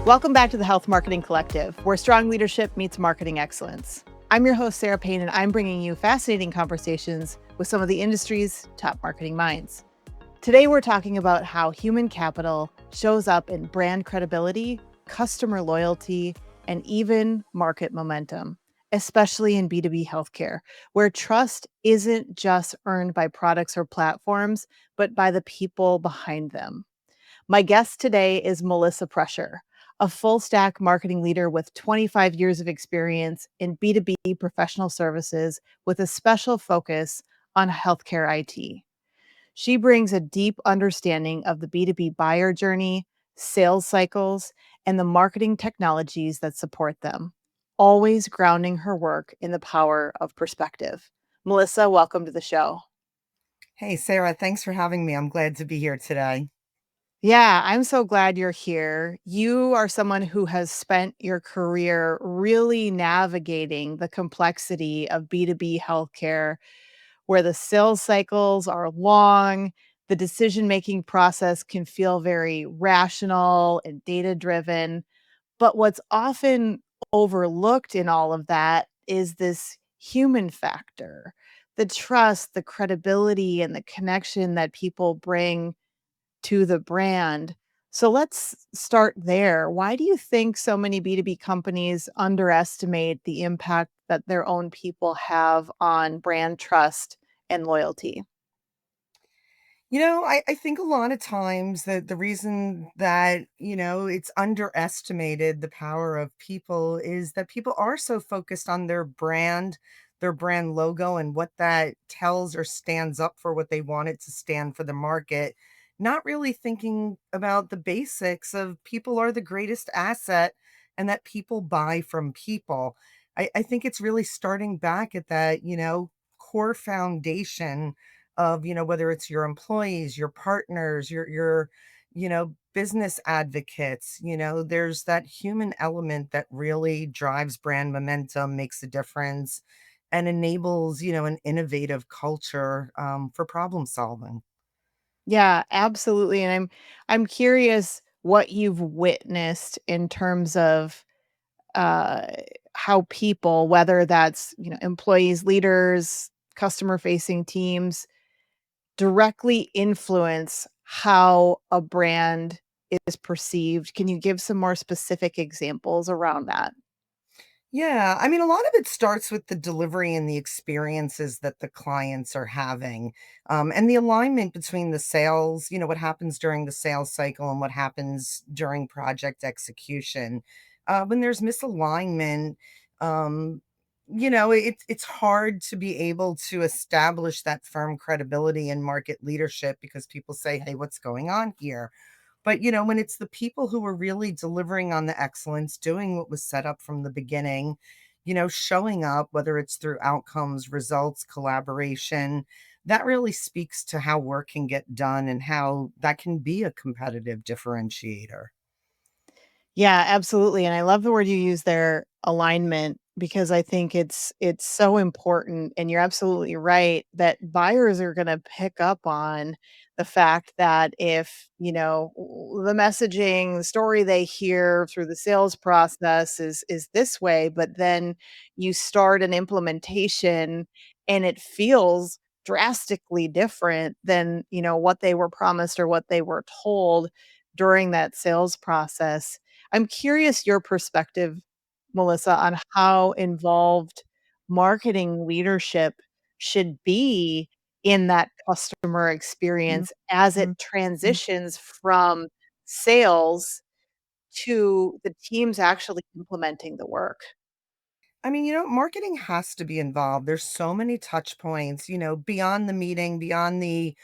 Welcome back to the Health Marketing Collective, where strong leadership meets marketing excellence. I'm your host, Sara Payne, and I'm bringing you fascinating conversations with some of the industry's top marketing minds. Today, we're talking about how human capital shows up in brand credibility, customer loyalty, and even market momentum, especially in B2B healthcare, where trust isn't just earned by products or platforms, but by the people behind them. My guest today is Melissa Prusher, a full stack marketing leader with 25 years of experience in B2B professional services with a special focus on healthcare IT. She brings a deep understanding of the B2B buyer journey, sales cycles, and the marketing technologies that support them, always grounding her work in the power of perspective. Melissa, welcome to the show. Hey, Sarah, thanks for having me. I'm glad to be here today. Yeah, I'm so glad you're here. You are someone who has spent your career really navigating the complexity of B2B healthcare, where the sales cycles are long, the decision-making process can feel very rational and data-driven. But what's often overlooked in all of that is this human factor, the trust, the credibility, and the connection that people bring to the brand. So let's start there. Why do you think so many B2B companies underestimate the impact that their own people have on brand trust and loyalty? I think a lot of times that the reason that, it's underestimated the power of people is that people are so focused on their brand logo, and what that tells or stands up for, what they want it to stand for the market, not really thinking about the basics of people are the greatest asset and that people buy from people. I think it's really starting back at that, core foundation of, whether it's your employees, your partners, your business advocates. There's that human element that really drives brand momentum, makes a difference, and enables, an innovative culture for problem solving. Yeah, absolutely. And I'm curious what you've witnessed in terms of uh, how people, whether that's employees, leaders, customer facing teams, directly influence how a brand is perceived. Can you give some more specific examples around that? Yeah, I mean, a lot of it starts with the delivery and the experiences that the clients are having, and the alignment between the sales, what happens during the sales cycle and what happens during project execution. When there's misalignment, um, it's hard to be able to establish that firm credibility and market leadership because people say, "Hey, what's going on here?" But, when it's the people who are really delivering on the excellence, doing what was set up from the beginning, showing up, whether it's through outcomes, results, collaboration, that really speaks to how work can get done and how that can be a competitive differentiator. Yeah, absolutely, and I love the word you use there, alignment, because I think it's so important, and you're absolutely right that buyers are gonna pick up on the fact that if, the messaging, the story they hear through the sales process is this way, but then you start an implementation and it feels drastically different than, what they were promised or what they were told during that sales process. I'm curious your perspective, Melissa, on how involved marketing leadership should be in that customer experience as it Mhm. transitions from sales to the teams actually implementing the work. I mean, marketing has to be involved. There's so many touch points, beyond the meeting, beyond the,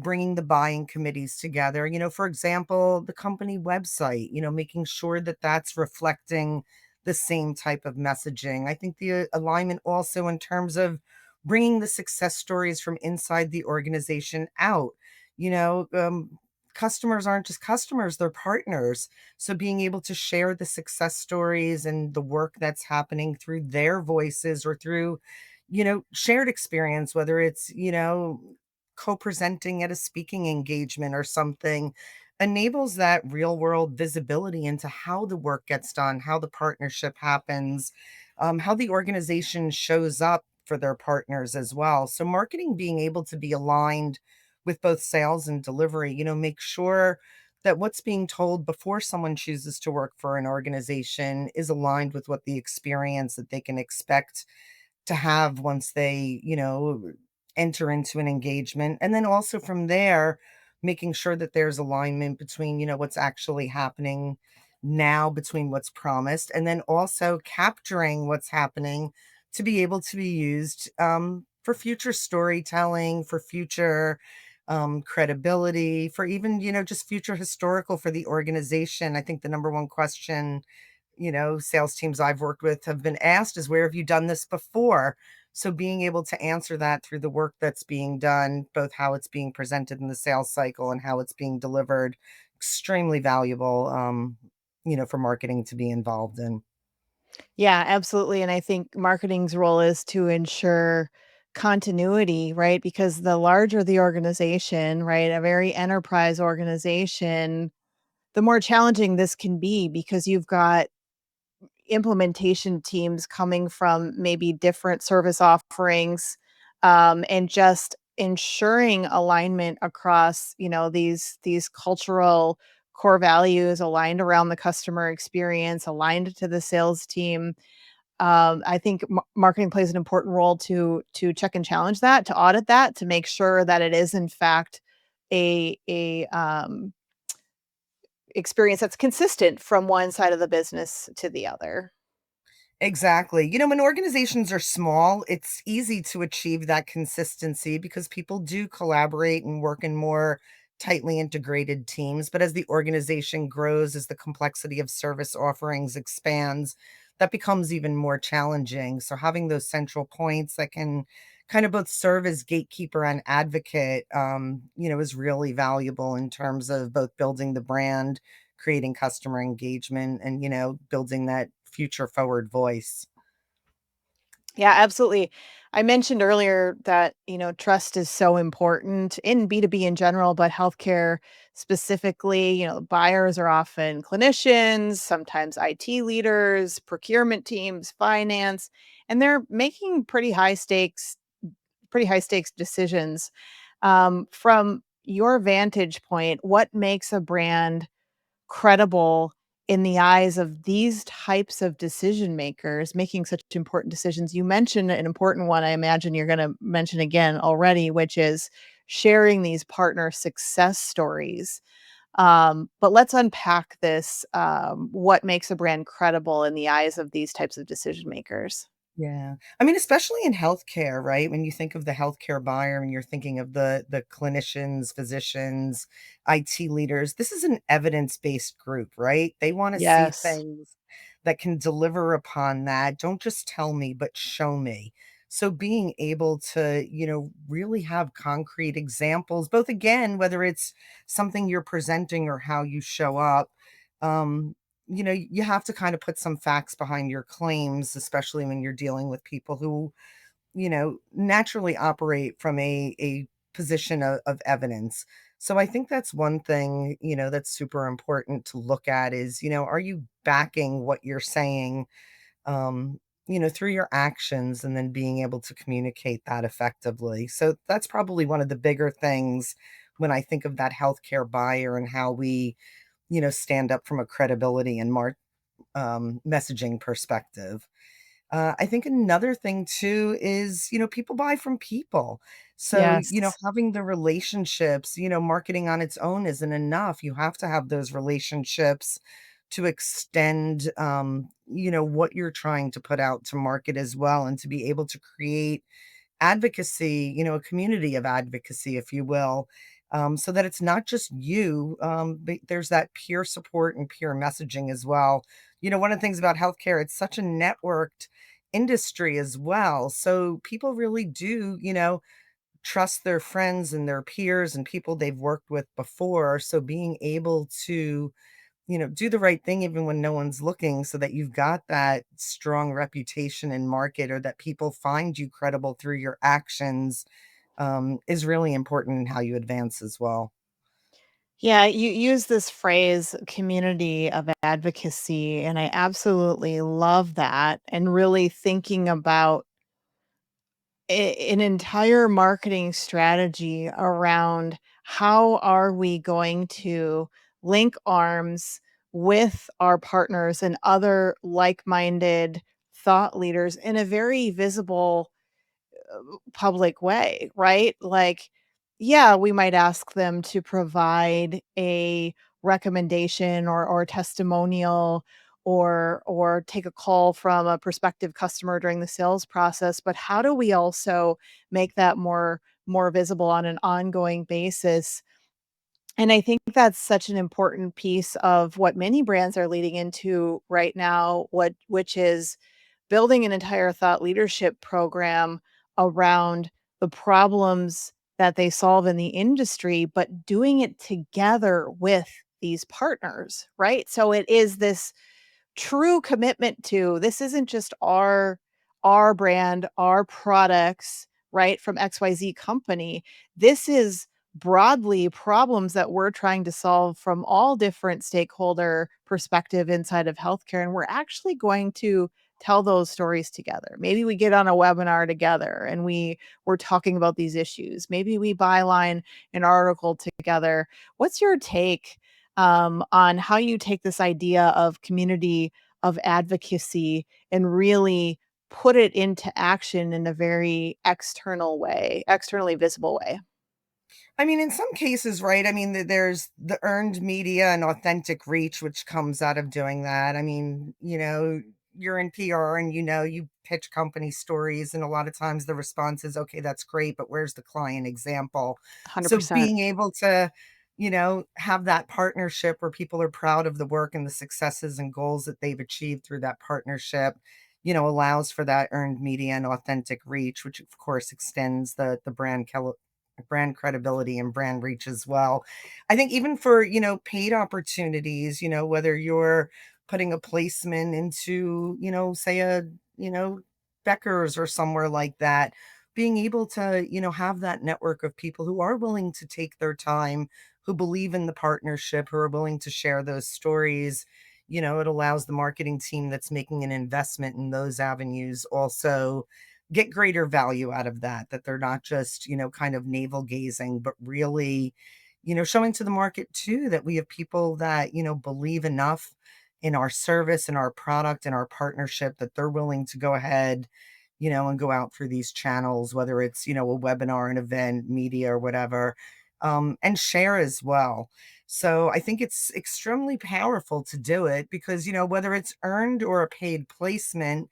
bringing the buying committees together. For example, the company website, making sure that that's reflecting the same type of messaging. I think the alignment also in terms of bringing the success stories from inside the organization out. You know, um, Customers aren't just customers, they're partners, so being able to share the success stories and the work that's happening through their voices or through, shared experience, whether it's, co-presenting at a speaking engagement or something, enables that real world visibility into how the work gets done, how the partnership happens, how the organization shows up for their partners as well. So, marketing being able to be aligned with both sales and delivery, make sure that what's being told before someone chooses to work for an organization is aligned with what the experience that they can expect to have once they, enter into an engagement. And then also from there, making sure that there's alignment between, what's actually happening now, between what's promised, and then also capturing what's happening to be able to be used for future storytelling, for future credibility, for even, just future historical for the organization. I think the number one question sales teams I've worked with have been asked is, where have you done this before? So being able to answer that through the work that's being done, both how it's being presented in the sales cycle and how it's being delivered, extremely valuable, for marketing to be involved in. Yeah, absolutely. And I think marketing's role is to ensure continuity, right? Because the larger the organization, right, a very enterprise organization, the more challenging this can be because you've got implementation teams coming from maybe different service offerings, and just ensuring alignment across, these cultural core values aligned around the customer experience, aligned to the sales team. I think marketing plays an important role to check and challenge that, to audit that, to make sure that it is in fact a experience that's consistent from one side of the business to the other. Exactly. When organizations are small, it's easy to achieve that consistency because people do collaborate and work in more tightly integrated teams. But as the organization grows, as the complexity of service offerings expands, that becomes even more challenging. So having those central points that can kind of both serve as gatekeeper and advocate, is really valuable in terms of both building the brand, creating customer engagement, and, building that future forward voice. Yeah, absolutely. I mentioned earlier that, trust is so important in B2B in general, but healthcare specifically. Buyers are often clinicians, sometimes IT leaders, procurement teams, finance, and they're making pretty high stakes decisions. From your vantage point, what makes a brand credible in the eyes of these types of decision makers making such important decisions? You mentioned an important one I imagine you're gonna mention again already, which is sharing these partner success stories. But let's unpack this, what makes a brand credible in the eyes of these types of decision makers? Yeah. I mean, especially in healthcare, right? When you think of the healthcare buyer and you're thinking of the clinicians, physicians, IT leaders, this is an evidence-based group, right? They want to see Yes. things that can deliver upon that. Don't just tell me, but show me. So being able to, really have concrete examples, both again, whether it's something you're presenting or how you show up, um, you have to kind of put some facts behind your claims, especially when you're dealing with people who, naturally operate from a position of evidence. So I think that's one thing, that's super important to look at is, are you backing what you're saying, um, through your actions and then being able to communicate that effectively. So that's probably one of the bigger things when I think of that healthcare buyer and how we, stand up from a credibility and messaging perspective. I think another thing too is, people buy from people. So, Yes. having the relationships, marketing on its own isn't enough. You have to have those relationships to extend, what you're trying to put out to market as well, and to be able to create advocacy, a community of advocacy, if you will, so that it's not just you, but there's that peer support and peer messaging as well. One of the things about healthcare, it's such a networked industry as well. So people really do, trust their friends and their peers and people they've worked with before. So being able to, do the right thing even when no one's looking so that you've got that strong reputation in market or that people find you credible through your actions, is really important in how you advance as well. Yeah, you use this phrase community of advocacy, and I absolutely love that. And really thinking about an entire marketing strategy around how are we going to link arms with our partners and other like-minded thought leaders in a very visible public way, right? Like, yeah, we might ask them to provide a recommendation or testimonial or take a call from a prospective customer during the sales process, but how do we also make that more visible on an ongoing basis? And I think that's such an important piece of what many brands are leading into right now, which is building an entire thought leadership program around the problems that they solve in the industry, but doing it together with these partners, right? So it is this true commitment to this isn't just our brand, our products, right, from XYZ company. This is broadly problems that we're trying to solve from all different stakeholder perspective inside of healthcare, and we're actually going to tell those stories together. Maybe we get on a webinar together and we're talking about these issues. Maybe we byline an article together. What's your take on how you take this idea of community of advocacy and really put it into action in a very external way, externally visible way? I mean, in some cases, right? I mean, there's the earned media and authentic reach, which comes out of doing that. I mean, you're in PR and you pitch company stories, and a lot of times the response is, okay, that's great, but where's the client example? So 100%. being able to, have that partnership where people are proud of the work and the successes and goals that they've achieved through that partnership, allows for that earned media and authentic reach, which of course extends the brand credibility and brand reach as well. I think even for, paid opportunities, whether you're putting a placement into, say you know, Becker's or somewhere like that, being able to, have that network of people who are willing to take their time, who believe in the partnership, who are willing to share those stories. It allows the marketing team that's making an investment in those avenues also get greater value out of that they're not just, kind of navel gazing, but really, showing to the market too that we have people that, believe enough in our service and our product and our partnership that they're willing to go ahead, and go out through these channels, whether it's, a webinar, an event, media, or whatever, and share as well. So I think it's extremely powerful to do it because, whether it's earned or a paid placement,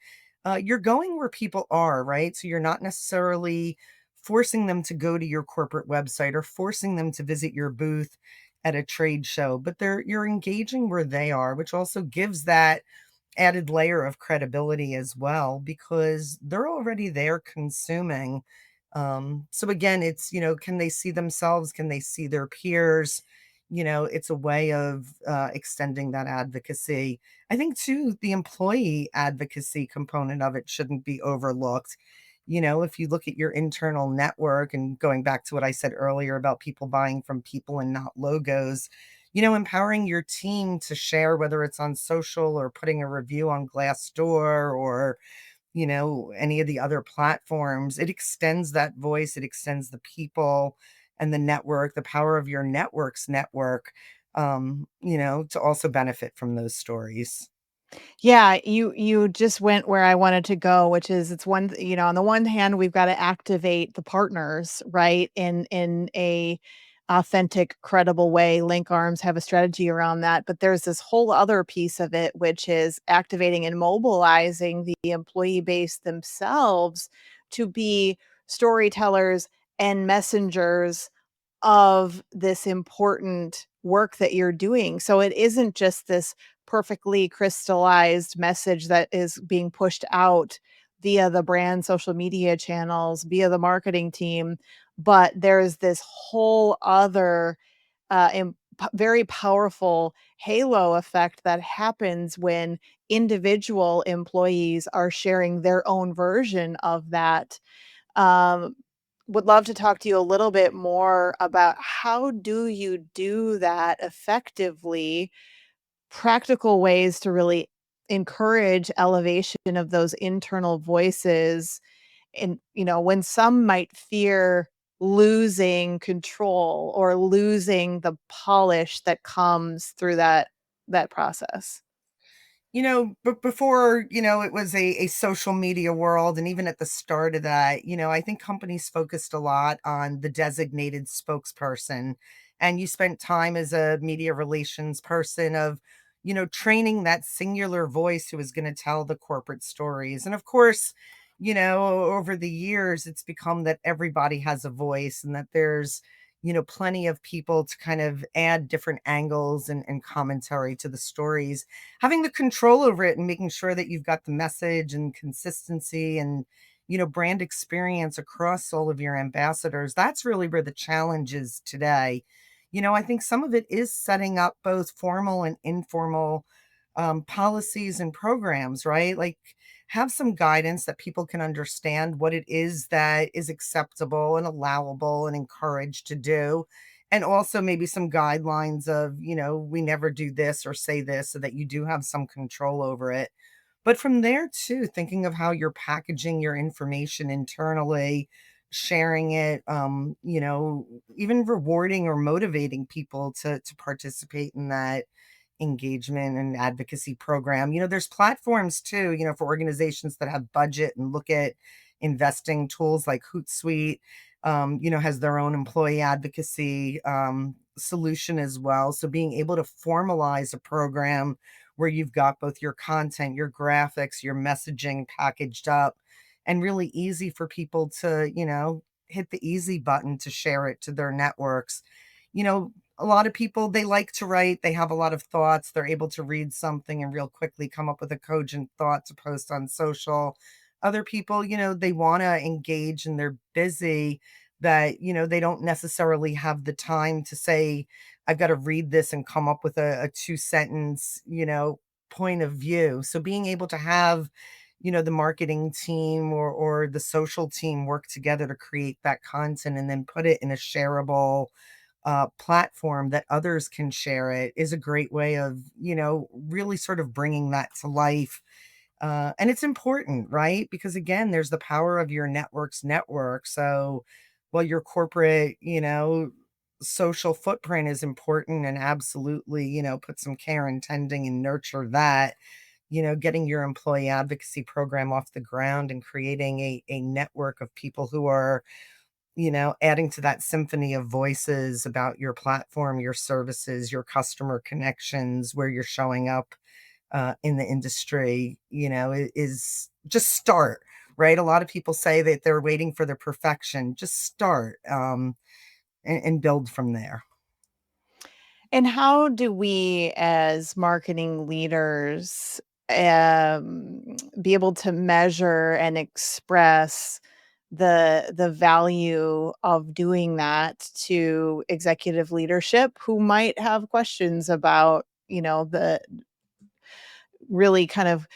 you're going where people are, right? So you're not necessarily forcing them to go to your corporate website or forcing them to visit your booth at a trade show, but you're engaging where they are, which also gives that added layer of credibility as well because they're already there consuming. So again, it's, can they see themselves? Can they see their peers? It's a way of extending that advocacy. I think too, the employee advocacy component of it shouldn't be overlooked. If you look at your internal network and going back to what I said earlier about people buying from people and not logos, empowering your team to share, whether it's on social or putting a review on Glassdoor or, any of the other platforms, it extends that voice, it extends the people and the network, the power of your network's network, to also benefit from those stories. Yeah, you just went where I wanted to go, which is it's one on the one hand, we've gotta activate the partners, right, in a authentic, credible way, link arms, have a strategy around that, but there's this whole other piece of it, which is activating and mobilizing the employee base themselves to be storytellers and messengers of this important work that you're doing. So it isn't just this perfectly crystallized message that is being pushed out via the brand social media channels, via the marketing team, but there's this whole other very powerful halo effect that happens when individual employees are sharing their own version of that um, would love to talk to you a little bit more about how do you do that effectively, practical ways to really encourage elevation of those internal voices, and when some might fear losing control or losing the polish that comes through that process. But before, it was a social media world, and even at the start of that, I think companies focused a lot on the designated spokesperson, and you spent time as a media relations person of, training that singular voice who is gonna tell the corporate stories, and of course, over the years, it's become that everybody has a voice and that there's, plenty of people to kind of add different angles and commentary to the stories. Having the control over it and making sure that you've got the message and consistency and, brand experience across all of your ambassadors, that's really where the challenge is today. I think some of it is setting up both formal and informal policies and programs, right? Like, have some guidance that people can understand what it is that is acceptable and allowable and encouraged to do. And also maybe some guidelines of, we never do this or say this so that you do have some control over it. But from there too, thinking of how you're packaging your information internally, sharing it, even rewarding or motivating people to participate in that engagement and advocacy program. There's platforms too, for organizations that have budget and look at investing tools like Hootsuite, has their own employee advocacy solution as well. So being able to formalize a program where you've got both your content, your graphics, your messaging packaged up and really easy for people to, hit the easy button to share it to their networks. A lot of people, they like to write, they have a lot of thoughts, they're able to read something and real quickly come up with a cogent thought to post on social. Other people, they want to engage and they're busy, that, they don't necessarily have the time to say, I've got to read this and come up with a two sentence, point of view. So being able to have, the marketing team or the social team work together to create that content and then put it in a shareable platform that others can share it is a great way of, really sort of bringing that to life. And it's important, right? Because again, there's the power of your network's network. So while your corporate, social footprint is important and absolutely, put some care and tending and nurture that, getting your employee advocacy program off the ground and creating a network of people who are, adding to that symphony of voices about your platform, your services, your customer connections, where you're showing up in the industry, is just start, right? A lot of people say that they're waiting for the perfection. Just start and build from there. And how do we as marketing leaders be able to measure and express the value of doing that to executive leadership who might have questions about, the really kind of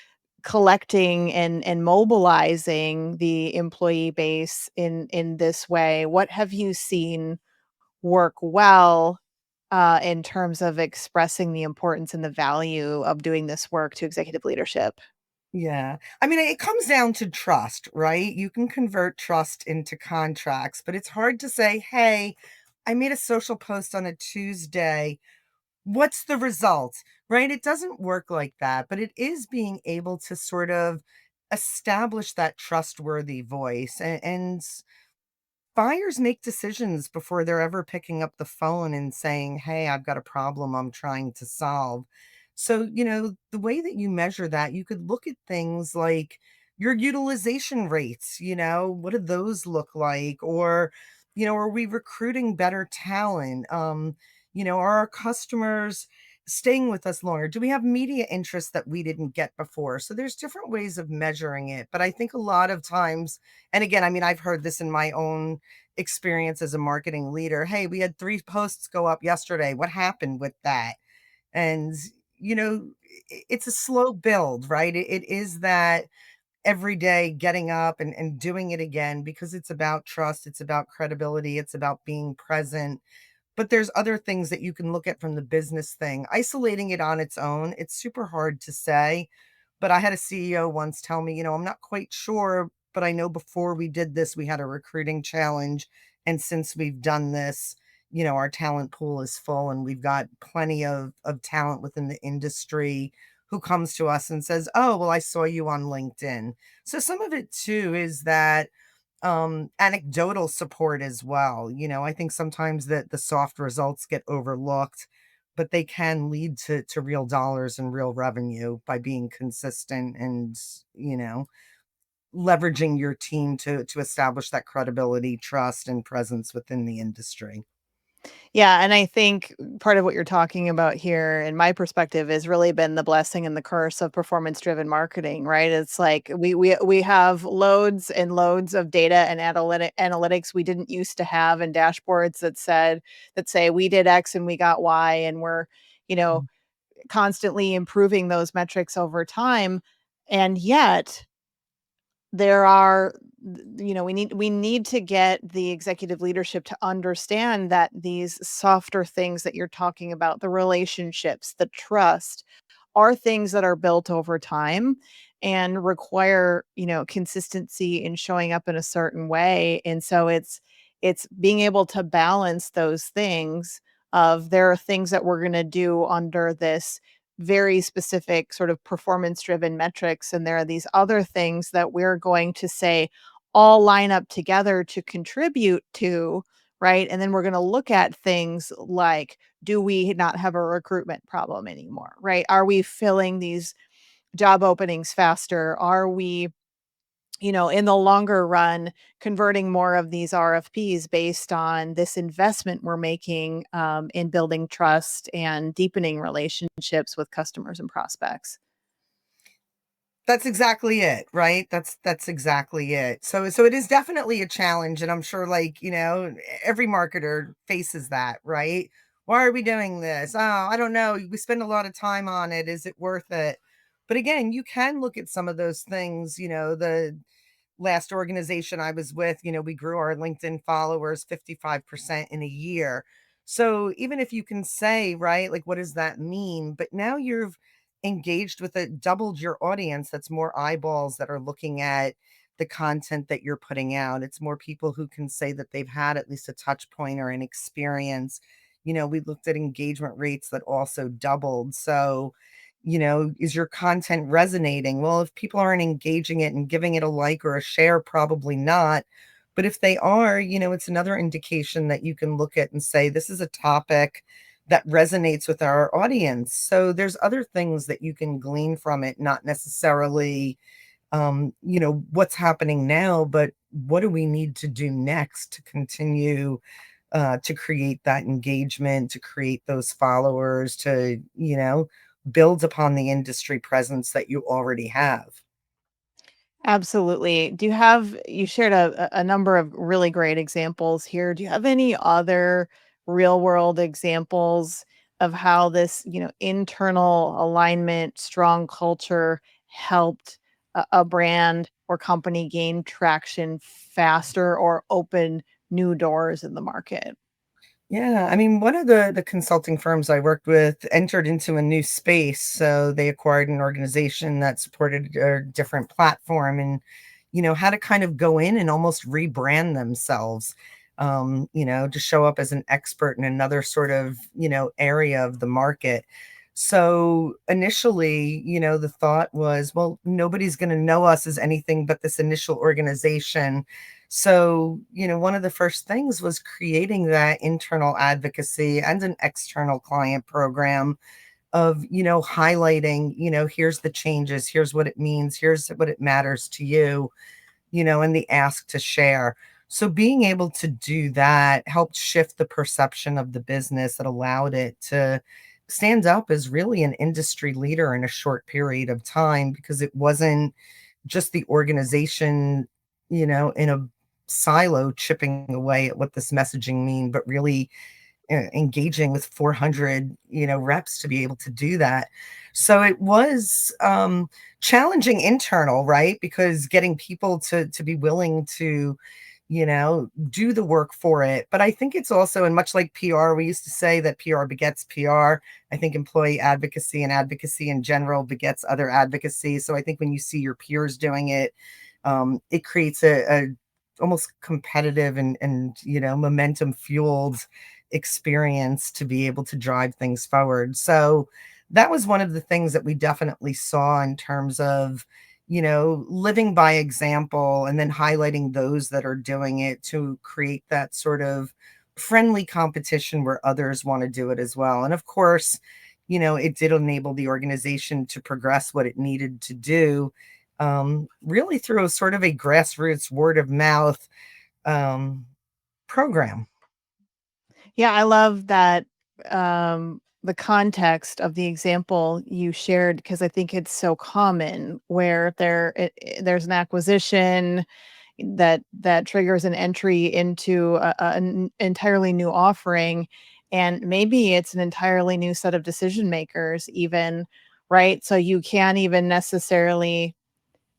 collecting and mobilizing the employee base in this way? What have you seen work well, in terms of expressing the importance and the value of doing this work to executive leadership? Yeah. I mean, it comes down to trust, right? You can convert trust into contracts, but it's hard to say, hey, I made a social post on a Tuesday. What's the result? Right? It doesn't work like that, but it is being able to sort of establish that trustworthy voice, and buyers make decisions before they're ever picking up the phone and saying, "Hey, I've got a problem I'm trying to solve." So, the way that you measure that, you could look at things like your utilization rates, what do those look like? Or, are we recruiting better talent? Are our customers staying with us longer? Do we have media interests that we didn't get before? So there's different ways of measuring it. But I think a lot of times, and again, I mean, I've heard this in my own experience as a marketing leader. Hey, we had 3 posts go up yesterday. What happened with that? And, it's a slow build, right? It is that every day getting up and doing it again, because it's about trust, it's about credibility, it's about being present. But there's other things that you can look at from the business thing. Isolating it on its own, it's super hard to say. But I had a CEO once tell me, I'm not quite sure, but I know before we did this, we had a recruiting challenge. And since we've done this, our talent pool is full and we've got plenty of talent within the industry who comes to us and says, oh, well, I saw you on LinkedIn. So some of it too is that anecdotal support as well. I think sometimes that the soft results get overlooked, but they can lead to real dollars and real revenue by being consistent and, you know, leveraging your team to establish that credibility, trust, and presence within the industry. Yeah, and I think part of what you're talking about here, in my perspective, has really been the blessing and the curse of performance-driven marketing, right? It's like we have loads and loads of data and analytics we didn't used to have, and dashboards that say we did X and we got Y, and we're, you know, Mm. constantly improving those metrics over time. And yet there are we need to get the executive leadership to understand that these softer things that you're talking about, the relationships, the trust, are things that are built over time and require, consistency in showing up in a certain way. And so it's being able to balance those things of, there are things that we're going to do under this very specific sort of performance driven metrics, and there are these other things that we're going to say all line up together to contribute to, right? And then we're going to look at things like, do we not have a recruitment problem anymore, right? Are we filling these job openings faster? Are we, in the longer run, converting more of these RFPs based on this investment we're making, in building trust and deepening relationships with customers and prospects? That's exactly it, right? That's exactly it. So it is definitely a challenge, and I'm sure, like, every marketer faces that, right? Why are we doing this? Oh, I don't know. We spend a lot of time on it. Is it worth it? But again, you can look at some of those things, the last organization I was with, we grew our LinkedIn followers 55% in a year. So even if you can say, right, like, what does that mean? But now you've engaged with it, doubled your audience. That's more eyeballs that are looking at the content that you're putting out. It's more people who can say that they've had at least a touch point or an experience. We looked at engagement rates that also doubled. So, is your content resonating? Well, if people aren't engaging it and giving it a like or a share, probably not. But if they are, it's another indication that you can look at and say, this is a topic that resonates with our audience. So there's other things that you can glean from it, not necessarily, what's happening now, but what do we need to do next to continue to create that engagement, to create those followers, to, build upon the industry presence that you already have. Absolutely. You shared a number of really great examples here. Do you have any other real world examples of how this, internal alignment, strong culture helped a brand or company gain traction faster or open new doors in the market? Yeah, I mean, one of the consulting firms I worked with entered into a new space, so they acquired an organization that supported a different platform, and had to kind of go in and almost rebrand themselves, to show up as an expert in another sort of area of the market. So initially, the thought was, well, nobody's going to know us as anything but this initial organization. So, one of the first things was creating that internal advocacy and an external client program of, highlighting, here's the changes, here's what it means, here's what it matters to you, and the ask to share. So being able to do that helped shift the perception of the business, that allowed it to stand up as really an industry leader in a short period of time, because it wasn't just the organization, in a silo chipping away at what this messaging mean, but really engaging with 400, reps to be able to do that. So it was challenging internal, right? Because getting people to be willing to, do the work for it. But I think it's also, and much like PR, we used to say that PR begets PR. I think employee advocacy and advocacy in general begets other advocacy. So I think when you see your peers doing it, it creates a almost competitive and momentum fueled experience to be able to drive things forward. So that was one of the things that we definitely saw in terms of, living by example and then highlighting those that are doing it to create that sort of friendly competition where others want to do it as well. And of course, it did enable the organization to progress what it needed to do, really through a sort of a grassroots word of mouth um, program. Yeah, I love that, the context of the example you shared because I think it's so common where there's an acquisition that triggers an entry into an entirely new offering, and maybe it's an entirely new set of decision makers even, right? So you can't even necessarily,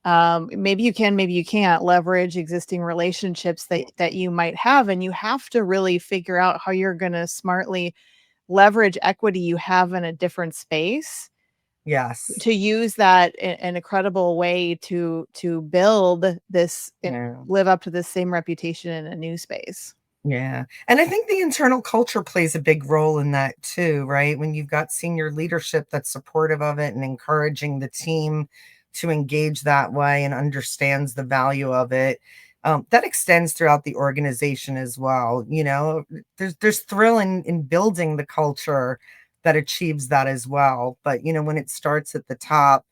maybe you can, maybe you can't leverage existing relationships that you might have, and you have to really figure out how you're gonna smartly leverage equity you have in a different space Yes. to use that in a credible way to build this Yeah. live up to the same reputation in a new space. Yeah. And I think the internal culture plays a big role in that too, right? When you've got senior leadership that's supportive of it and encouraging the team to engage that way and understands the value of it, that extends throughout the organization as well. There's thrill in building the culture that achieves that as well. But when it starts at the top,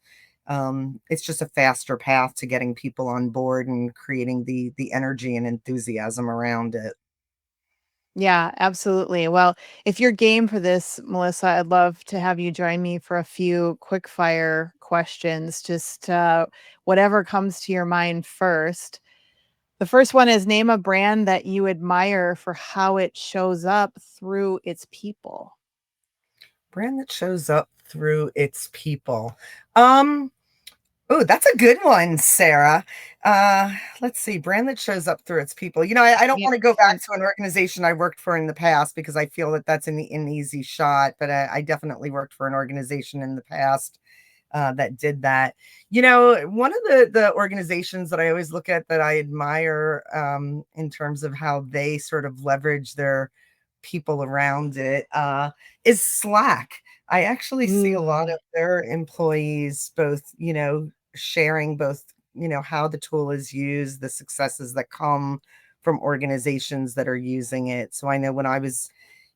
it's just a faster path to getting people on board and creating the energy and enthusiasm around it. Yeah, absolutely. Well, if you're game for this, Melissa, I'd love to have you join me for a few quick fire questions, just whatever comes to your mind first. The first one is name a brand that you admire for how it shows up through its people. Brand that shows up through its people. Um, oh, that's a good one, Sarah. Let's see, brand that shows up through its people. I don't Yeah, want to go back fun. to an organization I worked for in the past because I feel that that's an easy shot, but I definitely worked for an organization in the past that did that. One of the organizations that I always look at that I admire in terms of how they sort of leverage their people around it is Slack. I actually see a lot Mm. of their employees both, sharing both, how the tool is used, the successes that come from organizations that are using it. So I know when I was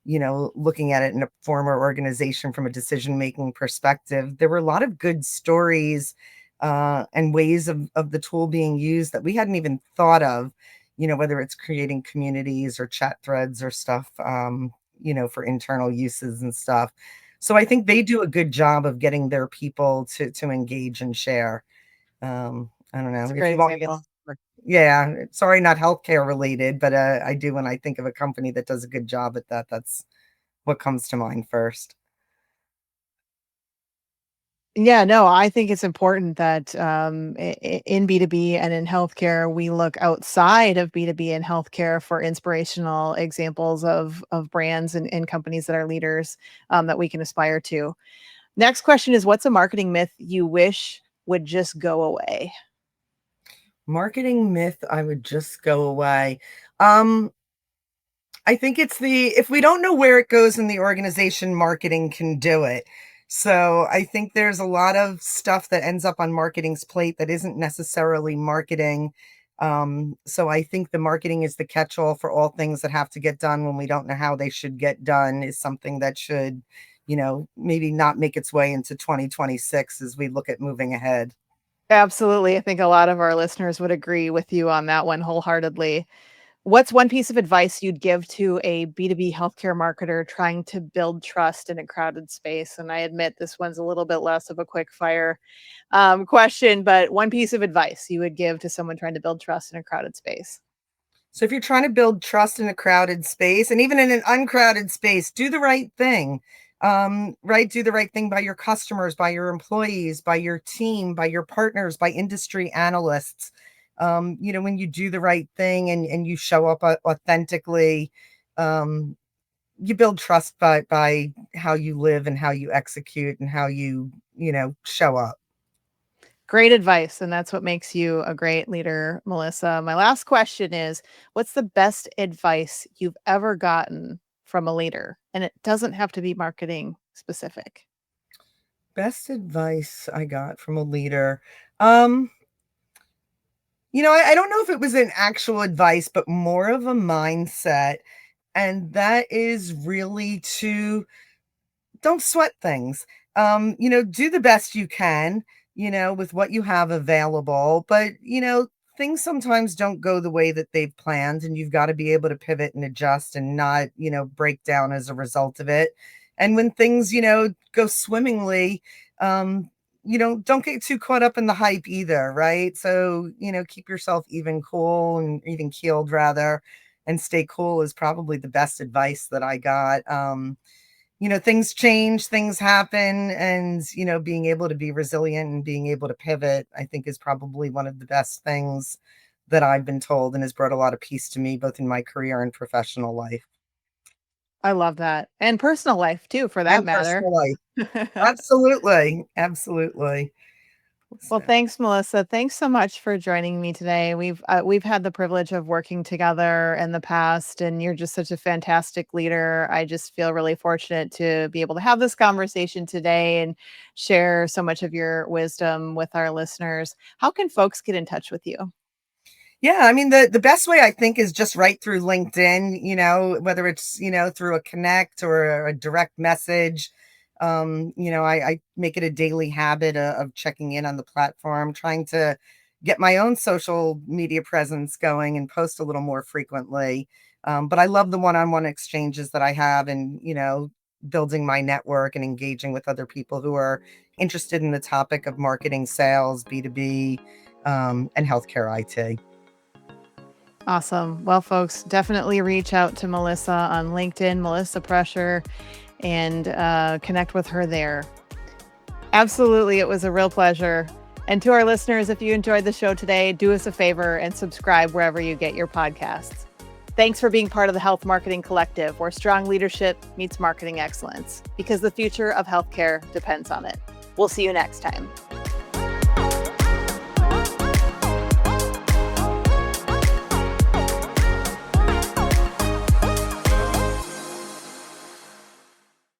looking at it in a former organization from a decision making perspective, there were a lot of good stories and ways of the tool being used that we hadn't even thought of, whether it's creating communities or chat threads or stuff, for internal uses and stuff. So I think they do a good job of getting their people to engage and share. I don't It's know a if great you want me to. example. Yeah, sorry, not healthcare related, but I do when I think of a company that does a good job at that. That's what comes to mind first. Yeah, no, I think it's important that in B2B and in healthcare, we look outside of B2B and healthcare for inspirational examples of brands and companies that are leaders, that we can aspire to. Next question is, what's a marketing myth you wish would just go away? Marketing myth, I would just go away. Um, I think it's if we don't know where it goes in the organization, marketing can do it. So I think there's a lot of stuff that ends up on marketing's plate that isn't necessarily marketing. So I think the marketing is the catch-all for all things that have to get done when we don't know how they should get done is something that should, maybe not make its way into 2026 as we look at moving ahead. Absolutely. I think a lot of our listeners would agree with you on that one wholeheartedly. What's one piece of advice you'd give to a B2B healthcare marketer trying to build trust in a crowded space? And I admit this one's a little bit less of a quick fire question, but one piece of advice you would give to someone trying to build trust in a crowded space. So if you're trying to build trust in a crowded space, and even in an uncrowded space, do the right thing. Right? Do the right thing by your customers, by your employees, by your team, by your partners, by industry analysts. When you do the right thing and you show up authentically, um, you build trust by how you live and how you execute and how you show up. Great advice, and that's what makes you a great leader, Melissa. My last question is, what's the best advice you've ever gotten from a leader? And it doesn't have to be marketing specific. Best advice I got from a leader. Um, I don't know if it was an actual advice, but more of a mindset. And that is really to don't sweat things. Do the best you can, with what you have available. But, things sometimes don't go the way that they've planned, and you've got to be able to pivot and adjust and not, break down as a result of it. And when things, go swimmingly, don't get too caught up in the hype either, right? So, keep yourself even cool and even keeled rather, and stay cool is probably the best advice that I got. Things change, things happen, and, being able to be resilient and being able to pivot, I think is probably one of the best things that I've been told and has brought a lot of peace to me, both in my career and professional life I love that. And personal life too, for that and matter. personal life. Absolutely. Absolutely. Well, So, thanks, Melissa. Thanks so much for joining me today. We've had the privilege of working together in the past, and you're just such a fantastic leader. I just feel really fortunate to be able to have this conversation today and share so much of your wisdom with our listeners. How can folks get in touch with you? yeah, I mean, the best way I think is just right through LinkedIn, whether it's, through a connect or a direct message. I make it a daily habit of checking in on the platform, trying to get my own social media presence going and post a little more frequently. But I love the one-on-one exchanges that I have and, building my network and engaging with other people who are interested in the topic of marketing, sales, B2B, and healthcare IT. Awesome. Well, folks, definitely reach out to Melissa on LinkedIn, Melissa Prusher, and connect with her there. Absolutely. It was a real pleasure. And to our listeners, if you enjoyed the show today, do us a favor and subscribe wherever you get your podcasts. Thanks for being part of the Health Marketing Collective, where strong leadership meets marketing excellence, because the future of healthcare depends on it. We'll see you next time.